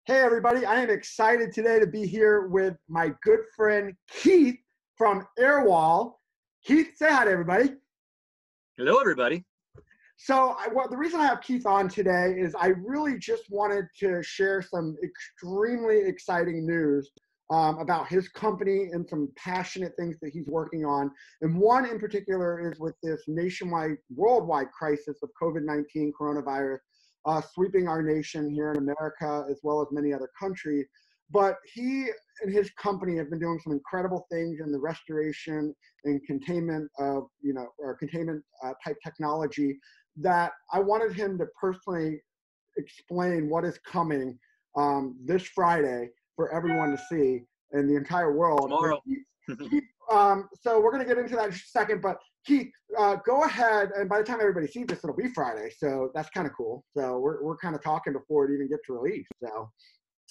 Hey everybody, I am excited today to be here with my good friend Keith from Airwall. Keith, say hi to everybody. Hello, everybody. So the reason I have Keith on today is I really just wanted to share some extremely exciting news about his company and some passionate things that he's working on. And one in particular is with this nationwide, worldwide crisis of COVID-19 coronavirus sweeping our nation here in America as well as many other countries. But he and his company have been doing some incredible things in the restoration and containment of, containment type technology that I wanted him to personally explain what is coming this Friday for everyone to see in the entire world. Tomorrow. So we're going to get into that in just a second, but Keith, go ahead, and by the time everybody sees this, it'll be Friday, so that's kind of cool. So we're kind of talking before it even gets released. So,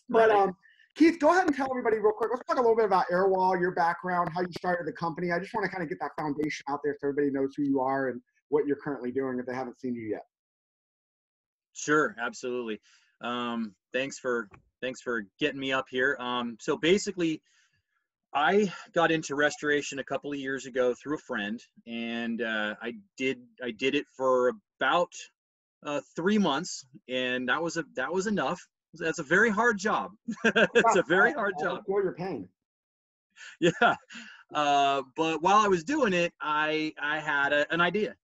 but Keith, go ahead and tell everybody real quick. Let's talk a little bit about Airwall, your background, how you started the company. I just want to kind of get that foundation out there so everybody knows who you are and what you're currently doing if they haven't seen you yet. Sure, absolutely. Thanks for getting me up here. So basically, I got into restoration a couple of years ago through a friend, and I did it for about 3 months, and that was enough. That's a very hard job. It's a very hard job. I feel your pain. Yeah. But while I was doing it, I had an idea.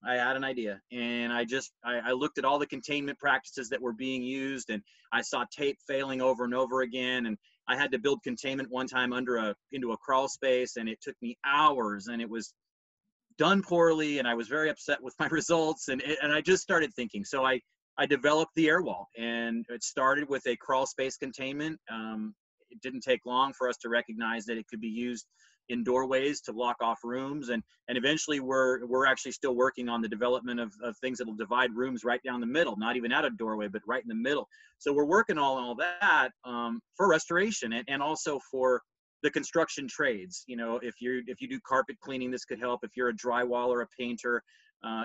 And I looked at all the containment practices that were being used, and I saw tape failing over and over again. And I had to build containment one time into a crawl space, and it took me hours, and it was done poorly, and I was very upset with my results. And I just started thinking. So I developed the Airwall, and it started with a crawl space containment. It didn't take long for us to recognize that it could be used in doorways to block off rooms, and eventually we're actually still working on the development of things that'll divide rooms right down the middle, not even at a doorway, but right in the middle. So we're working on all that for restoration and also for the construction trades. If you do carpet cleaning, this could help. If you're a drywaller, a painter,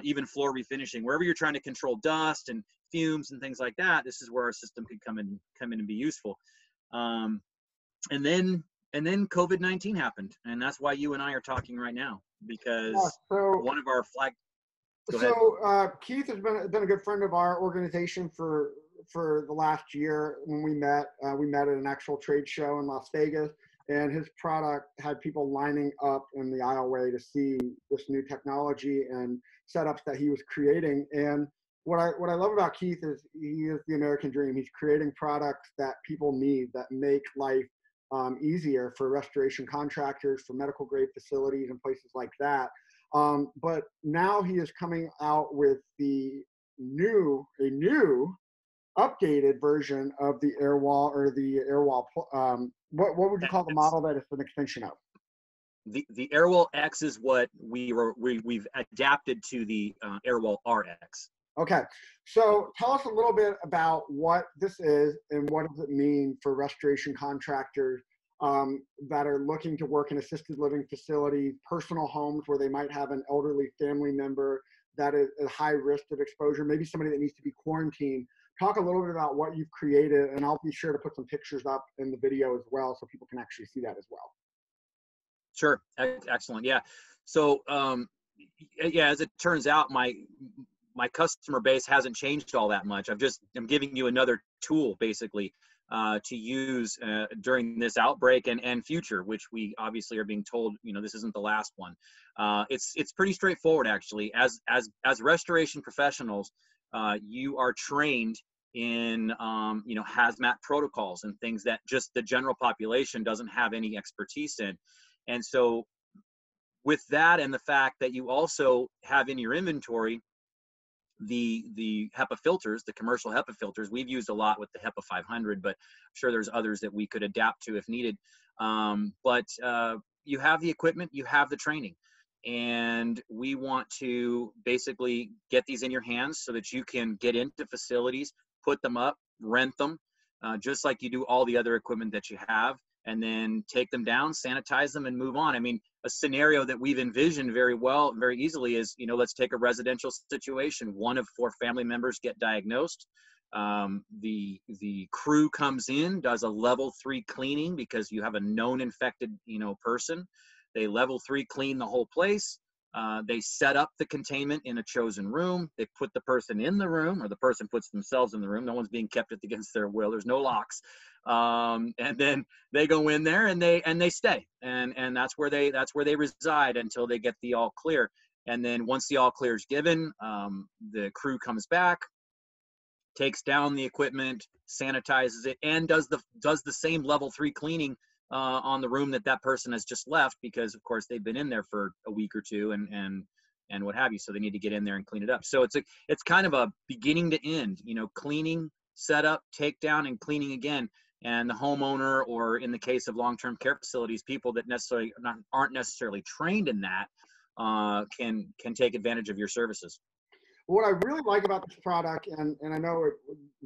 even floor refinishing, wherever you're trying to control dust and fumes and things like that, this is where our system could come in and be useful. And then COVID-19 happened, and that's why you and I are talking right now, because one of our flag. Keith has been a good friend of our organization for the last year. When we met at an actual trade show in Las Vegas, and his product had people lining up in the aisleway to see this new technology and setups that he was creating. And what I love about Keith is he is the American dream. He's creating products that people need, that make life easier for restoration contractors, for medical grade facilities and places like that. But now he is coming out with a new updated version of the Airwall, or the Airwall. What would you call the model that it's an extension of? The Airwall X is what we've adapted to the Airwall RX. Okay, so tell us a little bit about what this is and what does it mean for restoration contractors that are looking to work in assisted living facilities, personal homes where they might have an elderly family member that is at high risk of exposure, maybe somebody that needs to be quarantined. Talk a little bit about what you've created, and I'll be sure to put some pictures up in the video as well so people can actually see that as well. Sure, excellent. Yeah, so as it turns out, my customer base hasn't changed all that much. I'm giving you another tool basically to use during this outbreak and future, which we obviously are being told, this isn't the last one. It's pretty straightforward actually. As restoration professionals, you are trained in hazmat protocols and things that just the general population doesn't have any expertise in. And so with that, and the fact that you also have in your inventory the HEPA filters, the commercial HEPA filters, we've used a lot with the HEPA 500, but I'm sure there's others that we could adapt to if needed. But you have the equipment, you have the training, and we want to basically get these in your hands so that you can get into facilities, put them up, rent them, just like you do all the other equipment that you have, and then take them down, sanitize them, and move on. I mean, a scenario that we've envisioned very easily is, let's take a residential situation. 1 of 4 family members get diagnosed. The crew comes in, does a level 3 cleaning because you have a known infected, person. They level 3 clean the whole place. They set up the containment in a chosen room. They put the person in the room, or the person puts themselves in the room. No one's being kept against their will. There's no locks. And then they go in there and they stay. And that's where they reside until they get the all clear. And then once the all clear is given, the crew comes back, takes down the equipment, sanitizes it, and does the same level 3 cleaning on the room that person has just left, because of course they've been in there for a week or two and what have you. So they need to get in there and clean it up. So it's kind of a beginning to end, cleaning, setup, takedown, and cleaning again. And the homeowner, or in the case of long-term care facilities, people that aren't necessarily trained in that, can take advantage of your services. What I really like about this product, and I know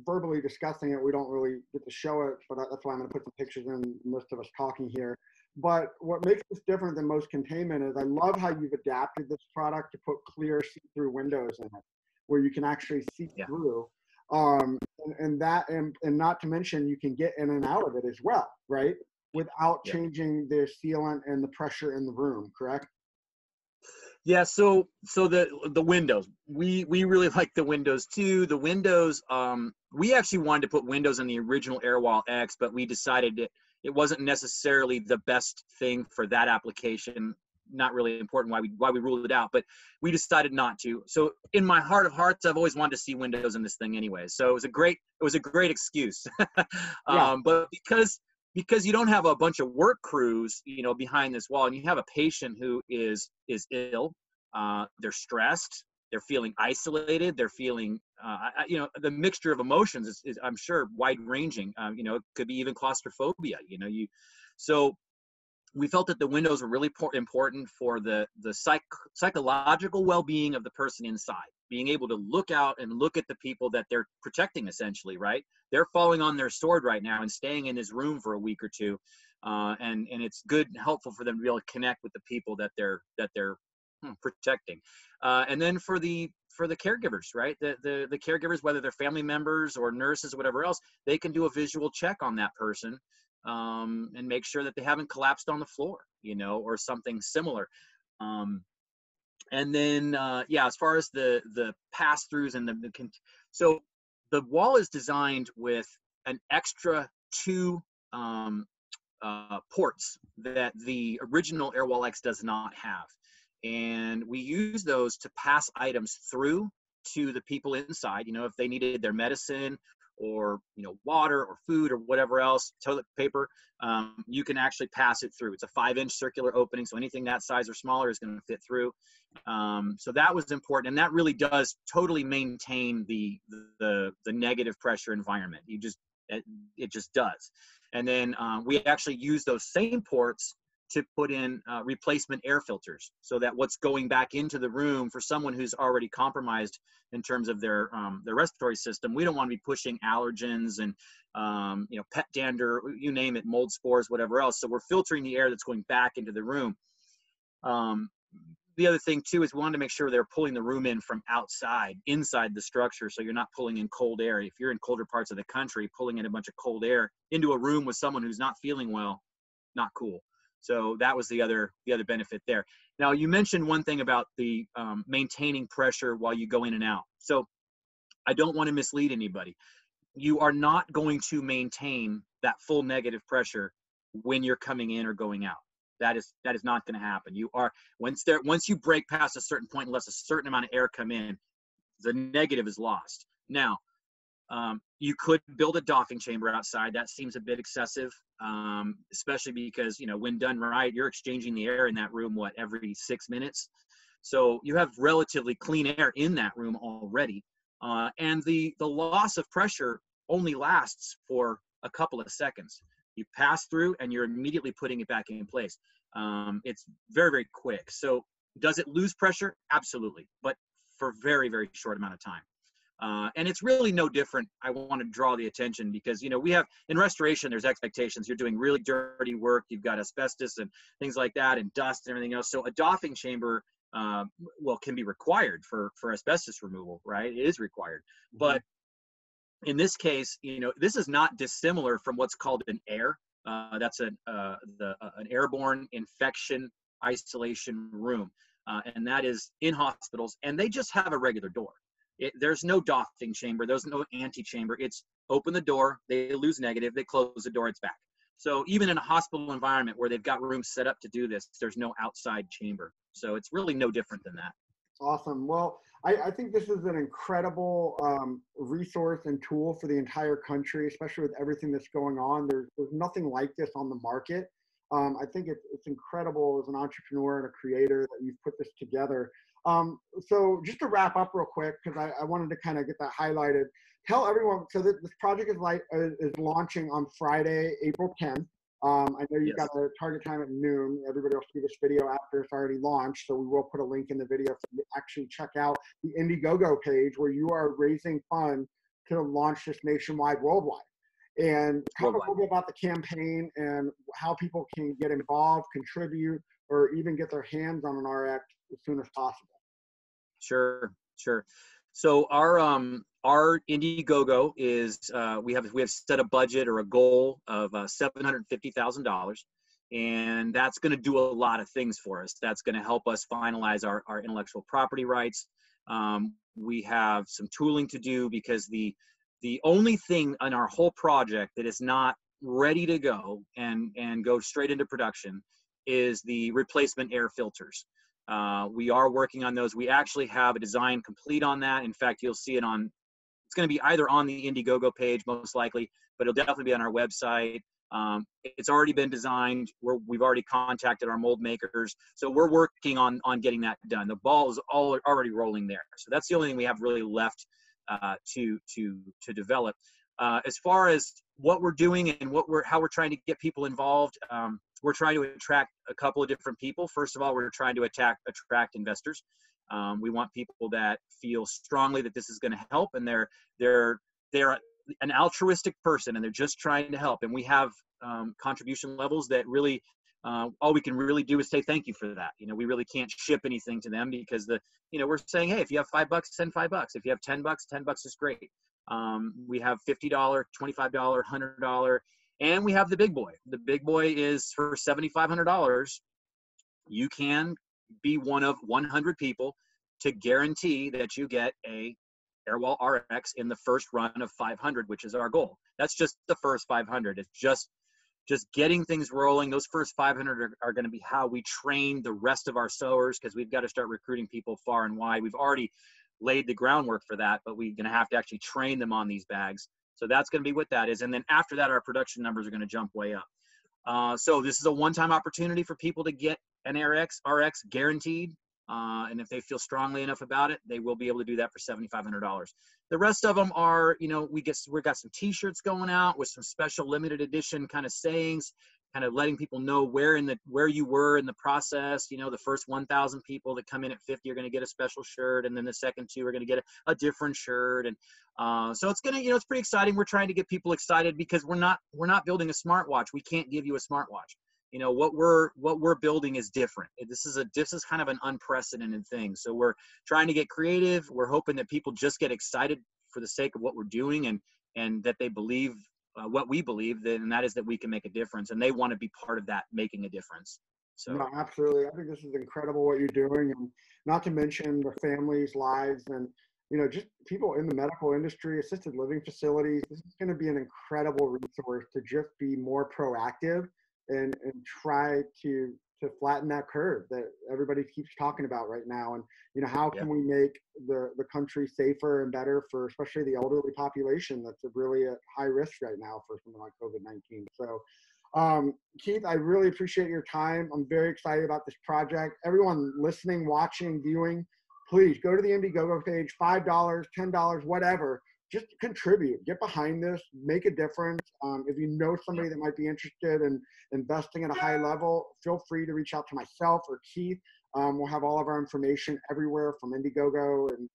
verbally discussing it, we don't really get to show it, but that's why I'm going to put some pictures in, most of us talking here. But what makes this different than most containment is I love how you've adapted this product to put clear see-through windows in it, where you can actually see through. And not to mention you can get in and out of it as well, right? Without changing the sealant and the pressure in the room, correct? Yeah, so the windows, we really like the windows too. The windows, we actually wanted to put windows in the original Airwall X, but we decided it wasn't necessarily the best thing for that application. Not really important why we ruled it out, but we decided not to. So in my heart of hearts, I've always wanted to see windows in this thing anyway. So it was a great excuse. But because you don't have a bunch of work crews, behind this wall, and you have a patient who is ill, they're stressed, they're feeling isolated, they're feeling, the mixture of emotions is I'm sure wide ranging. It could be even claustrophobia. So we felt that the windows were really important for the psychological well-being of the person inside, being able to look out and look at the people that they're protecting, essentially, right? They're falling on their sword right now and staying in this room for a week or two. And it's good and helpful for them to be able to connect with the people that they're protecting. And then for the caregivers, right? The caregivers, whether they're family members or nurses or whatever else, they can do a visual check on that person, and make sure that they haven't collapsed on the floor, or something similar. And then, as far as the pass-throughs and so the wall is designed with an extra 2 ports that the original Airwall X does not have. And we use those to pass items through to the people inside, if they needed their medicine or, water or food or whatever else, toilet paper, you can actually pass it through. It's a 5-inch circular opening, so anything that size or smaller is going to fit through. So that was important, and that really does totally maintain the negative pressure environment. It just does. And then we actually use those same ports to put in replacement air filters, so that what's going back into the room for someone who's already compromised in terms of their respiratory system, we don't want to be pushing allergens and pet dander, you name it, mold spores, whatever else. So we're filtering the air that's going back into the room. The other thing too is we wanted to make sure they're pulling the room in from inside the structure, so you're not pulling in cold air. If you're in colder parts of the country, pulling in a bunch of cold air into a room with someone who's not feeling well, not cool. So that was the other benefit there. Now, you mentioned one thing about the maintaining pressure while you go in and out. So I don't want to mislead anybody. You are not going to maintain that full negative pressure when you're coming in or going out. That is not going to happen. You are once you break past a certain point, unless a certain amount of air come in, the negative is lost. Now, you could build a doffing chamber outside. That seems a bit excessive, especially because, when done right, you're exchanging the air in that room, every 6 minutes. So you have relatively clean air in that room already. And the loss of pressure only lasts for a couple of seconds. You pass through and you're immediately putting it back in place. It's very, very quick. So does it lose pressure? Absolutely, but for a very, very short amount of time. And it's really no different. I want to draw the attention because, we have in restoration, there's expectations. You're doing really dirty work. You've got asbestos and things like that and dust and everything else. So a doffing chamber, can be required for asbestos removal, right? It is required. But in this case, this is not dissimilar from what's called an AIR. That's an airborne infection isolation room. And that is in hospitals, and they just have a regular door. There's no doffing chamber. There's no antechamber. It's open the door, they lose negative, they close the door, it's back. So even in a hospital environment where they've got rooms set up to do this, there's no outside chamber. So it's really no different than that. Awesome. Well, I think this is an incredible resource and tool for the entire country, especially with everything that's going on. There's nothing like this on the market. I think it's incredible as an entrepreneur and a creator that you've put this together. So just to wrap up real quick, because I wanted to kind of get that highlighted, tell everyone, so this project is launching on Friday, April 10th. I know you've got a target time at noon. Everybody will see this video after it's already launched, so we will put a link in the video for you to actually check out the Indiegogo page where you are raising funds to launch this nationwide, worldwide. And talk a little bit about the campaign and how people can get involved, contribute, or even get their hands on an RX as soon as possible. Sure. So our Indiegogo is we have set a budget or a goal of $750,000, and that's going to do a lot of things for us. That's going to help us finalize our intellectual property rights. We have some tooling to do because the only thing on our whole project that is not ready to go and go straight into production is the replacement air filters. We are working on those. We actually have a design complete on that. In fact, you'll see it it's going to be either on the Indiegogo page, most likely, but it'll definitely be on our website. It's already been designed. We've already contacted our mold makers. So we're working on getting that done. The ball is already rolling there. So that's the only thing we have really left to develop. As far as what we're doing and how we're trying to get people involved, we're trying to attract a couple of different people. First of all, we're trying to attract investors. We want people that feel strongly that this is going to help, and they're an altruistic person, and they're just trying to help. And we have contribution levels that really all we can really do is say thank you for that. We really can't ship anything to them because we're saying, hey, if you have $5, send $5. If you have $10, $10 is great. We have $50, $25, $100. And we have the big boy. The big boy is for $7,500. You can be one of 100 people to guarantee that you get a Airwall RX in the first run of 500, which is our goal. That's just the first 500. It's just getting things rolling. Those first 500 are going to be how we train the rest of our sewers, because we've got to start recruiting people far and wide. We've already laid the groundwork for that, but we're going to have to actually train them on these bags. So that's going to be what that is. And then after that, our production numbers are going to jump way up. So this is a one-time opportunity for people to get an RX guaranteed. And if they feel strongly enough about it, they will be able to do that for $7,500. The rest of them are, we've got some T-shirts going out with some special limited edition kind of sayings, kind of letting people know where you were in the process. The first 1,000 people that come in at 50 are going to get a special shirt, and then the second 2 are going to get a different shirt. And so it's going to, it's pretty exciting. We're trying to get people excited because we're not building a smartwatch. We can't give you a smartwatch. What we're building is different. This is kind of an unprecedented thing. So we're trying to get creative. We're hoping that people just get excited for the sake of what we're doing, and that they believe what we believe, and that is that we can make a difference, and they want to be part of that making a difference. So no, absolutely. I think this is incredible what you're doing, and not to mention the families' lives and just people in the medical industry, assisted living facilities. This is going to be an incredible resource to just be more proactive and try to flatten that curve that everybody keeps talking about right now. And, how can we make the country safer and better for especially the elderly population that's really at high risk right now for something like COVID-19. So, Keith, I really appreciate your time. I'm very excited about this project. Everyone listening, watching, viewing, please go to the Indiegogo page, $5, $10, whatever. Just contribute, get behind this, make a difference. If you know somebody that might be interested in investing at a high level, feel free to reach out to myself or Keith. We'll have all of our information everywhere from Indiegogo and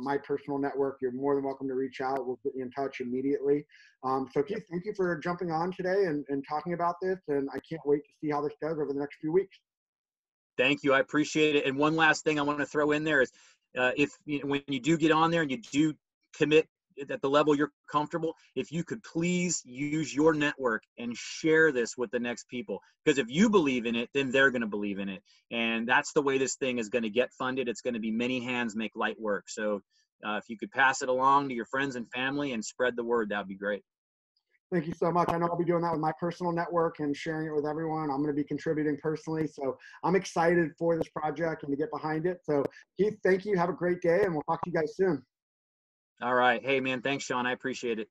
my personal network. You're more than welcome to reach out. We'll get you in touch immediately. So Keith, thank you for jumping on today and talking about this. And I can't wait to see how this goes over the next few weeks. Thank you. I appreciate it. And one last thing I want to throw in there is when you do get on there and you do commit at the level you're comfortable, if you could please use your network and share this with the next people, because if you believe in it, then they're going to believe in it. And that's the way this thing is going to get funded. It's going to be many hands make light work. So if you could pass it along to your friends and family and spread the word, that'd be great. Thank you so much. I know I'll be doing that with my personal network and sharing it with everyone. I'm going to be contributing personally. So I'm excited for this project and to get behind it. So Keith, thank you. Have a great day, and we'll talk to you guys soon. All right. Hey, man, thanks, Sean. I appreciate it.